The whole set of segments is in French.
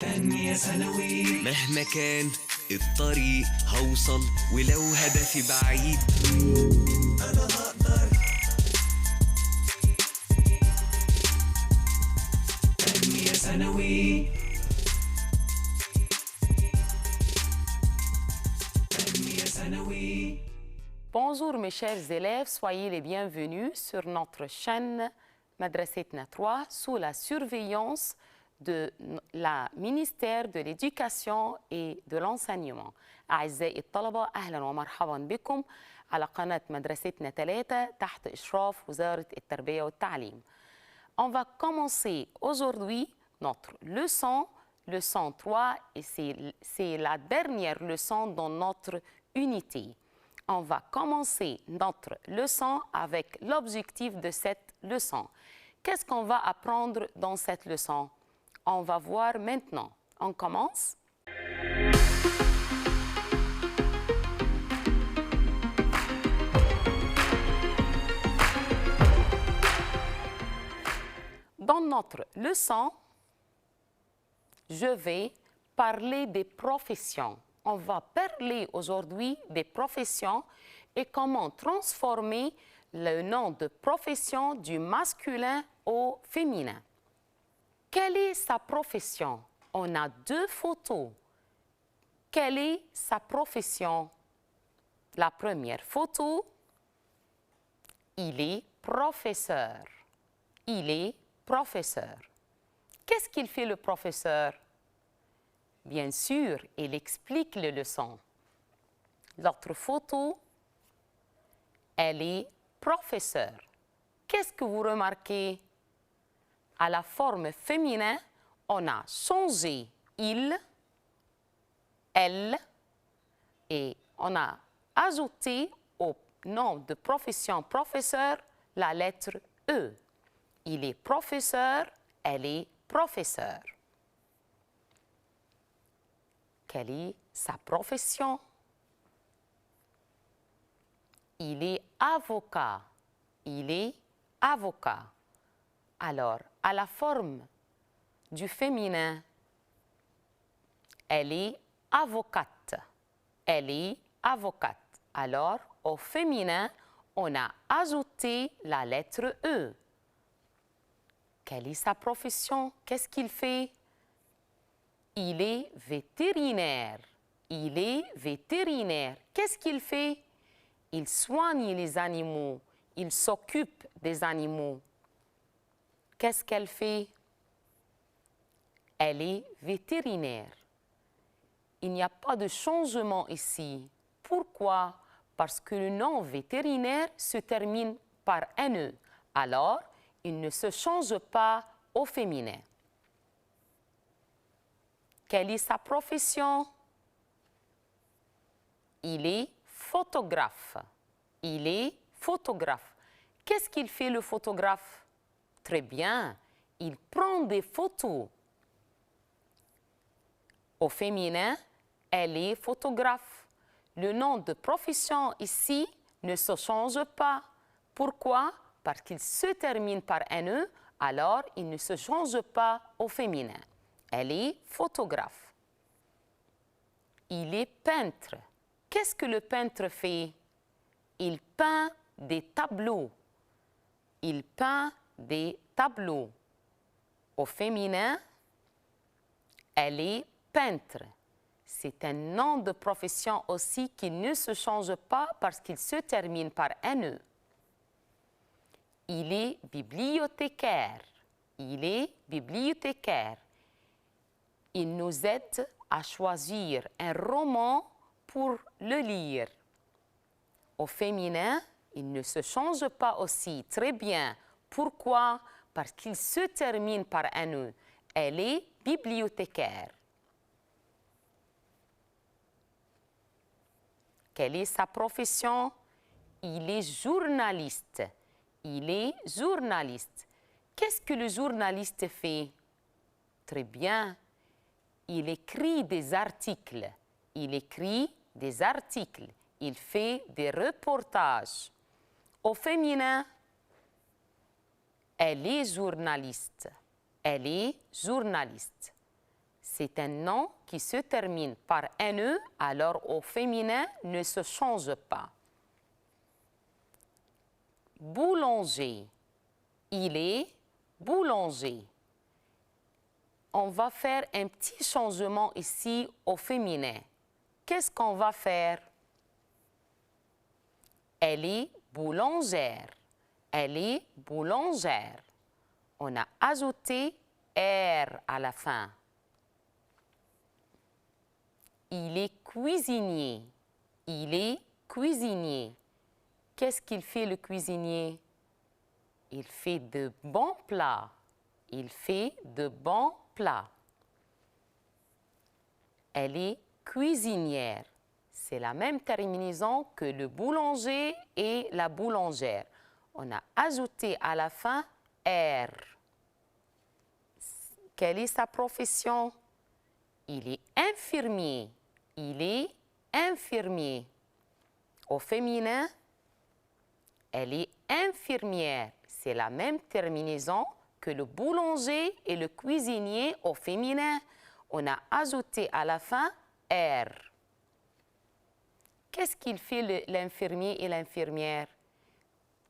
تانية ثانوي. مهما كان الطريق هوصل، ولو هدفي بعيد أنا هقدر. تانية ثانوي. تانية ثانوي. Bonjour mes chers élèves, soyez les bienvenus sur notre chaîne Madrasetna 3 sous la surveillance de la ministère de l'Éducation et de l'Enseignement. أعزائي الطلبة أهلا ومرحبا بكم على قناة مدرستنا 3 تحت إشراف وزارة التربية والتعليم. On va commencer aujourd'hui notre leçon 3 et c'est la dernière leçon dans notre unité. On va commencer notre leçon avec l'objectif de cette leçon. Qu'est-ce qu'on va apprendre dans cette leçon? On va voir maintenant. On commence. Dans notre leçon, je vais parler des professions. On va parler aujourd'hui des professions et comment transformer le nom de profession du masculin au féminin. Quelle est sa profession? On a deux photos. Quelle est sa profession? La première photo, il est professeur. Il est professeur. Qu'est-ce qu'il fait le professeur? Bien sûr, il explique les leçons. L'autre photo, elle est professeur. Qu'est-ce que vous remarquez? À la forme féminin, on a changé il, elle, et on a ajouté au nom de profession professeur la lettre E. Il est professeur, elle est professeur. Quelle est sa profession? Il est avocat. Il est avocat. Alors, à la forme du féminin, elle est avocate. Elle est avocate. Alors, au féminin, on a ajouté la lettre E. Quelle est sa profession? Qu'est-ce qu'il fait? Il est vétérinaire. Il est vétérinaire. Qu'est-ce qu'il fait? Il soigne les animaux. Il s'occupe des animaux. Qu'est-ce qu'elle fait? Elle est vétérinaire. Il n'y a pas de changement ici. Pourquoi? Parce que le nom vétérinaire se termine par NE. Alors, il ne se change pas au féminin. Quelle est sa profession? Il est photographe. Il est photographe. Qu'est-ce qu'il fait le photographe? Très bien, il prend des photos. Au féminin, elle est photographe. Le nom de profession ici ne se change pas. Pourquoi? Parce qu'il se termine par NE, alors il ne se change pas au féminin. Elle est photographe. Il est peintre. Qu'est-ce que le peintre fait? Il peint des tableaux. Il peint des tableaux. Au féminin, elle est peintre. C'est un nom de profession aussi qui ne se change pas parce qu'il se termine par NE. Il est bibliothécaire. Il est bibliothécaire. Il nous aide à choisir un roman pour le lire. Au féminin, il ne se change pas aussi. Très bien. Pourquoi? Parce qu'il se termine par NE. Elle est bibliothécaire. Quelle est sa profession? Il est journaliste. Il est journaliste. Qu'est-ce que le journaliste fait? Très bien. Il écrit des articles. Il écrit des articles. Il fait des reportages. Au féminin, elle est journaliste. Elle est journaliste. C'est un nom qui se termine par NE, alors au féminin ne se change pas. Boulanger. Il est boulanger. On va faire un petit changement ici au féminin. Qu'est-ce qu'on va faire? Elle est boulangère. Elle est boulangère. On a ajouté R à la fin. Il est cuisinier. Il est cuisinier. Qu'est-ce qu'il fait le cuisinier? Il fait de bons plats. Il fait de bons plats. Elle est cuisinière. C'est la même terminaison que le boulanger et la boulangère. On a ajouté à la fin R. Quelle est sa profession? Il est infirmier. Il est infirmier. Au féminin, elle est infirmière. C'est la même terminaison que le boulanger et le cuisinier au féminin. On a ajouté à la fin R. Qu'est-ce qu'il fait l'infirmier et l'infirmière?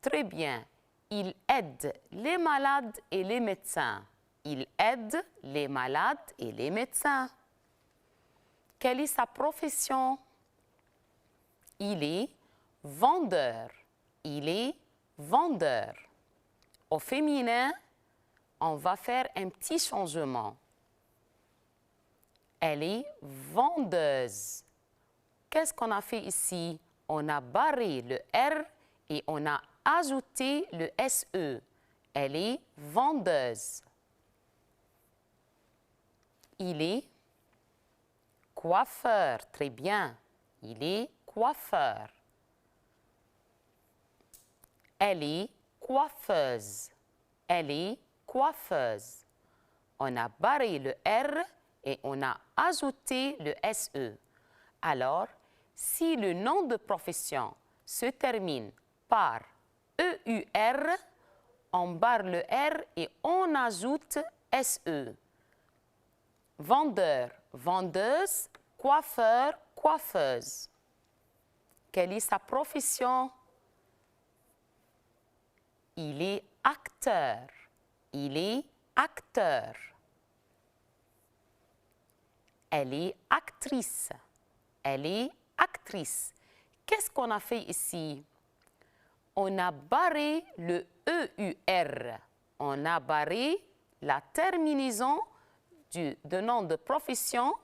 Très bien. Il aide les malades et les médecins. Il aide les malades et les médecins. Quelle est sa profession? Il est vendeur. Il est vendeur. Au féminin, on va faire un petit changement. Elle est vendeuse. Qu'est-ce qu'on a fait ici? On a barré le R et on a ajouté le SE. Elle est vendeuse. Il est coiffeur. Très bien. Il est coiffeur. Elle est coiffeuse. Elle est coiffeuse. On a barré le R et on a ajouté le SE. Alors, si le nom de profession se termine par EUR, on barre le R et on ajoute SE. Vendeur, vendeuse, coiffeur, coiffeuse. Quelle est sa profession? Il est acteur. Il est acteur. Elle est actrice. Elle est actrice. Qu'est-ce qu'on a fait ici? On a barré le EUR. On a barré la terminaison de nom de profession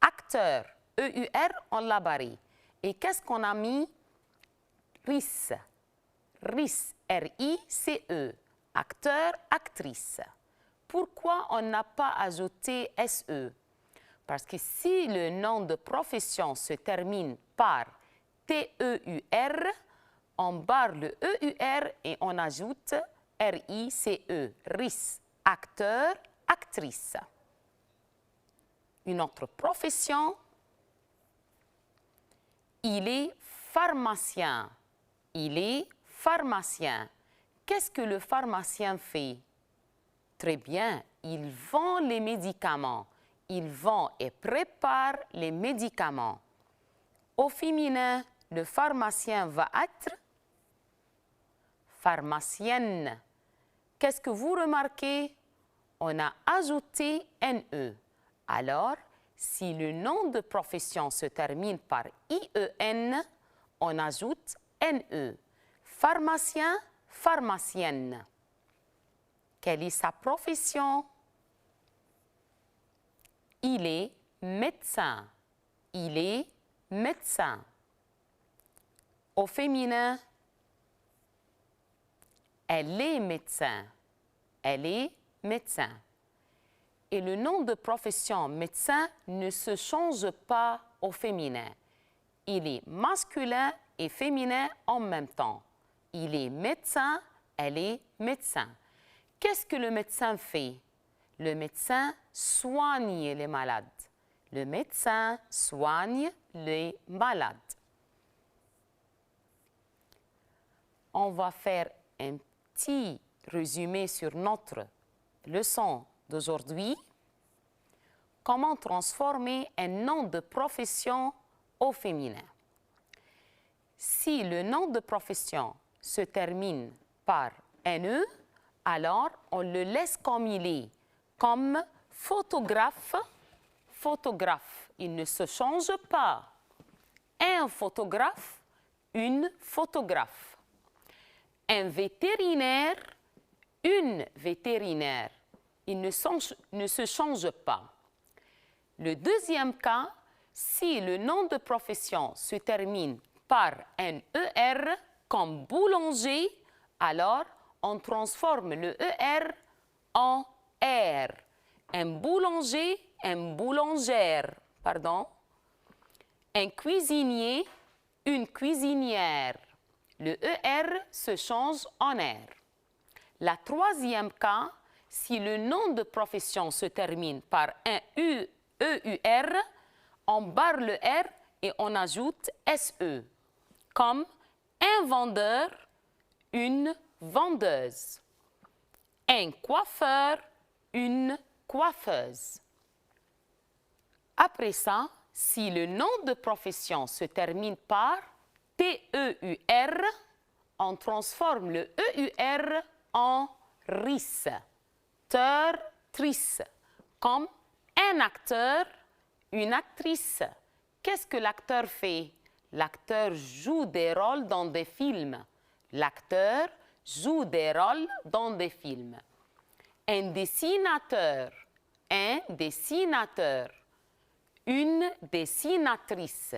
acteur. EUR, on l'a barré. Et qu'est-ce qu'on a mis? RICE. RICE. R-I-C-E. Acteur, actrice. Pourquoi on n'a pas ajouté SE? Parce que si le nom de profession se termine par T-E-U-R, on barre le E-U-R et on ajoute R-I-C-E. RICE. Acteur, actrice. Une autre profession, il est pharmacien. Il est pharmacien. Qu'est-ce que le pharmacien fait? Très bien, il vend les médicaments. Il vend et prépare les médicaments. Au féminin, le pharmacien va être pharmacienne. Qu'est-ce que vous remarquez? On a ajouté NE. Alors, si le nom de profession se termine par IEN, on ajoute NE. Pharmacien, pharmacienne. Quelle est sa profession? Il est médecin. Il est médecin. Au féminin, elle est médecin. Elle est médecin. Et le nom de profession médecin ne se change pas au féminin. Il est masculin et féminin en même temps. Il est médecin, elle est médecin. Qu'est-ce que le médecin fait? Le médecin soigne les malades. Le médecin soigne les malades. On va faire un petit résumé sur notre leçon d'aujourd'hui. comment transformer un nom de profession au féminin. Si le nom de profession se termine par NE, alors on le laisse comme il est, comme photographe, photographe. Il ne se change pas. Un photographe, une photographe. Un vétérinaire, une vétérinaire. Il ne se change pas. Le deuxième cas, si le nom de profession se termine par un ER comme boulanger, alors on transforme le ER en R. Un boulanger, une boulangère, pardon. Un cuisinier, une cuisinière. Le ER se change en R. La troisième cas, si le nom de profession se termine par un EUR, on barre le R et on ajoute SE, comme un vendeur, une vendeuse. Un coiffeur, une coiffeuse. Après ça, si le nom de profession se termine par TEUR, on transforme le EUR en RIS, trice, comme un acteur, une actrice. Qu'est-ce que l'acteur fait? L'acteur joue des rôles dans des films. L'acteur joue des rôles dans des films. Un dessinateur, une dessinatrice.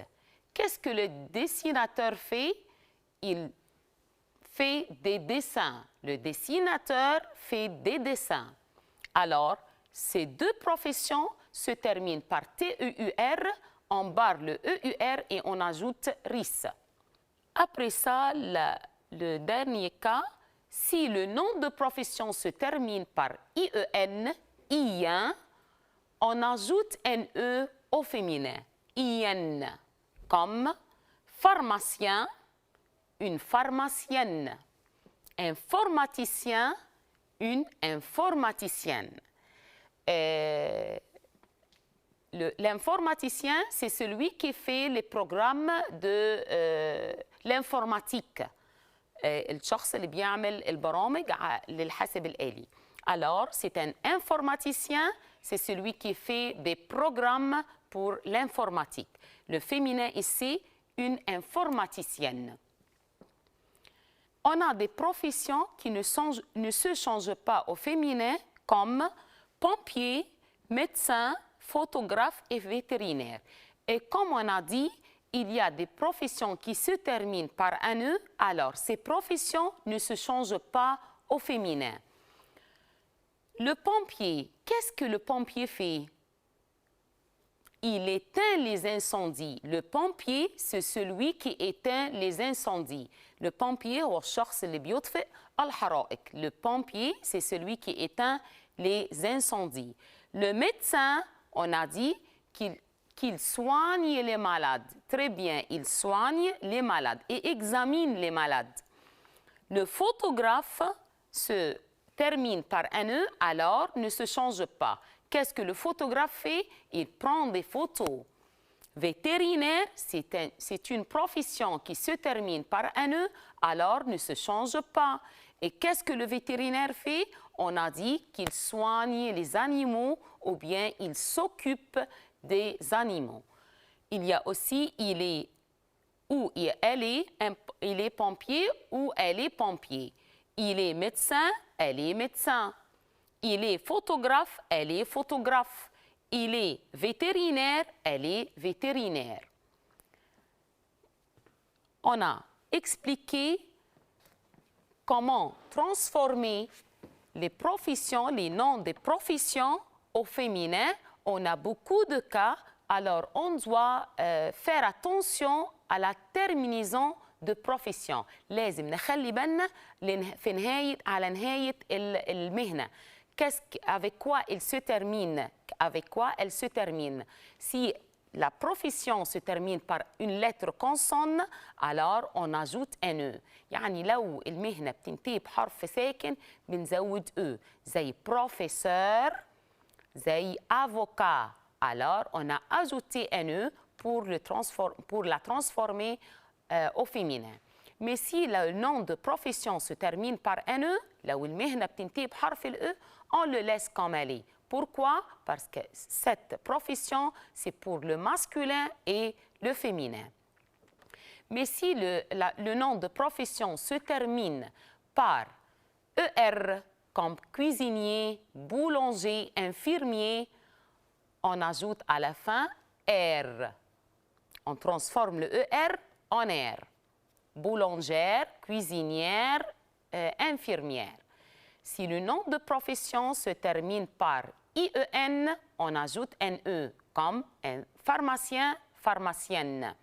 Qu'est-ce que le dessinateur fait? Il fait des dessins. Le dessinateur fait des dessins. Alors, ces deux professions se terminent par TEUR, on barre le EUR et on ajoute RIS. Après ça, le dernier cas, si le nom de profession se termine par IEN, IEN, on ajoute un E au féminin, IN, comme pharmacien, une pharmacienne, informaticien, une informaticienne. L'informaticien, c'est celui qui fait les programmes de l'informatique. الشخص اللي بيعمل البرامج للحاسب الآلي. Alors, c'est un informaticien, c'est celui qui fait des programmes pour l'informatique. Le féminin ici, une informaticienne. On a des professions qui ne se changent pas au féminin, comme pompier, médecin, photographe et vétérinaire. Et comme on a dit, il y a des professions qui se terminent par un E, alors ces professions ne se changent pas au féminin. Le pompier, qu'est-ce que le pompier fait? Il éteint les incendies. Le pompier, c'est celui qui éteint les incendies. Le pompier, هو الشخص اللي بيطفئ الحرائق. Le pompier, c'est celui qui éteint les incendies. Le médecin, on a dit qu'il soigne les malades. Très bien, il soigne les malades et examine les malades. Le photographe se termine par un E, alors ne se change pas. Qu'est-ce que le photographe fait? Il prend des photos. Vétérinaire, c'est une profession qui se termine par un E, alors ne se change pas. Et qu'est-ce que le vétérinaire fait? On a dit qu'il soigne les animaux ou bien il s'occupe des animaux. Il y a aussi il est pompier ou elle est pompier. Il est médecin, elle est médecin. Il est photographe, elle est photographe. Il est vétérinaire, elle est vétérinaire. On a expliqué comment transformer les professions, les noms des professions au féminin. On a beaucoup de cas, alors on doit faire attention à la terminaison de profession. لازم نخلي بالنا في نهاية المهنة. Avec quoi il se termine? Avec quoi elle se termine? Si la profession se termine par une lettre consonne, alors on ajoute un E. يعني لو المهنة بتنتهي بحرف ساكن بنزود E. زي professeur, زي avocat, Alors, on a ajouté NE pour la transformer au féminin. Mais si le nom de profession se termine par NE, لو المهنة بتنتهي بحرف الE, on le laisse comme elle est. Pourquoi? Parce que cette profession, c'est pour le masculin et le féminin. Mais si le nom de profession se termine par ER, comme cuisinier, boulanger, infirmier, on ajoute à la fin R. On transforme le ER en R. Boulangère, cuisinière, infirmière. Si le nom de profession se termine par IEN, on ajoute NE, comme un pharmacien, pharmacienne.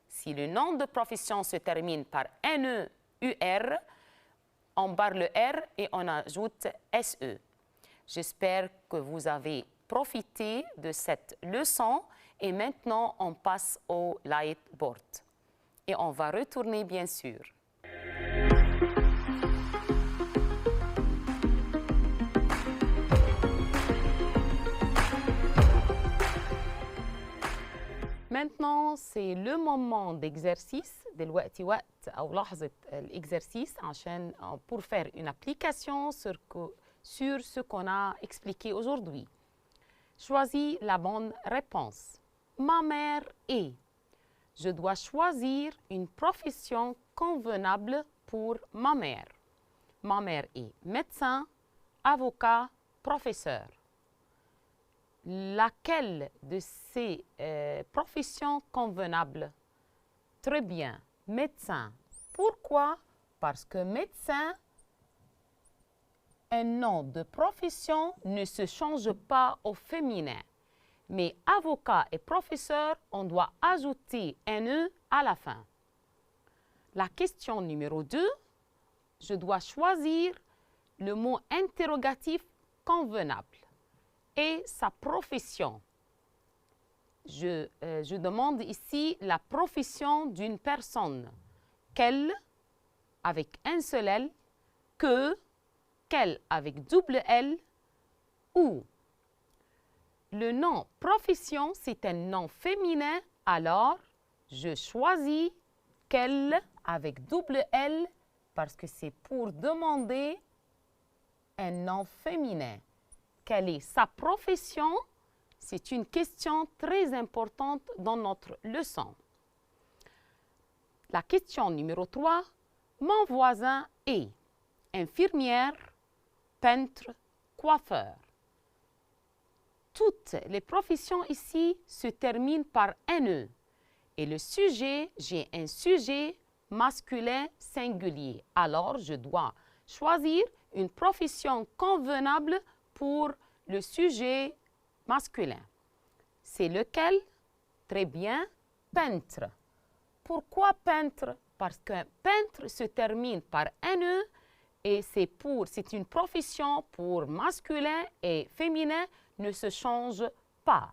Si le nom de profession se termine par NEUR, on barre le R et on ajoute SE. J'espère que vous avez profité de cette leçon et maintenant on passe au lightboard. Et on va retourner bien sûr. Maintenant, c'est le moment d'exercice. دلوقتي وقت أو لحظة الإكزرسيس عشان pour faire une application sur ce qu'on a expliqué aujourd'hui. Choisis la bonne réponse. Ma mère est. Je dois choisir une profession convenable pour ma mère. Ma mère est médecin, avocat, professeur. Laquelle de ces professions convenables? Très bien, médecin. Pourquoi? Parce que médecin, un nom de profession ne se change pas au féminin. Mais avocat et professeur, on doit ajouter un E à la fin. La question numéro 2, je dois choisir le mot interrogatif convenable et sa profession. Je demande ici la profession d'une personne. Quelle avec un seul L, que, quelle avec double L, ou. Le nom profession, c'est un nom féminin, alors je choisis quelle avec double L parce que c'est pour demander un nom féminin. Quelle est sa profession? C'est une question très importante dans notre leçon. La question numéro 3. Mon voisin est infirmière, peintre, coiffeur. Toutes les professions ici se terminent par NE. Et le sujet, j'ai un sujet masculin singulier. Alors, je dois choisir une profession convenable pour le sujet masculin. C'est lequel? Très bien, peintre. Pourquoi peintre? Parce qu'un peintre se termine par NE et c'est une profession pour masculin et féminin ne se change pas.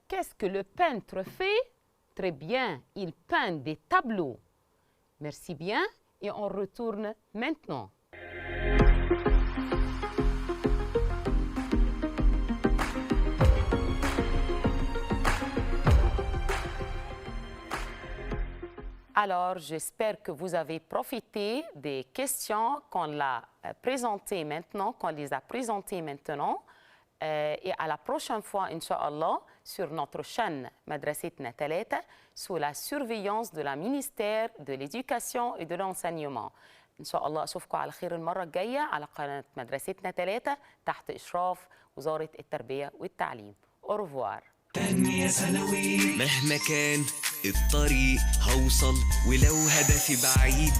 Qu'est-ce que le peintre fait? Très bien, il peint des tableaux. Merci bien et on retourne maintenant. Alors, j'espère que vous avez profité des questions qu'on les a présentées maintenant. Et à la prochaine fois, Inch'Allah, sur notre chaîne Madrasetna Talata, sous la surveillance de la ministère de l'Éducation et de l'Enseignement. Inch'Allah, أشوفكم على خير المرة الجاية على قناة مدرستنا تلاتة تحت إشراف وزارة التربية والتعليم. Au revoir. تنمية سنوي. مهما كان الطريق هوصل ولو هدفي بعيد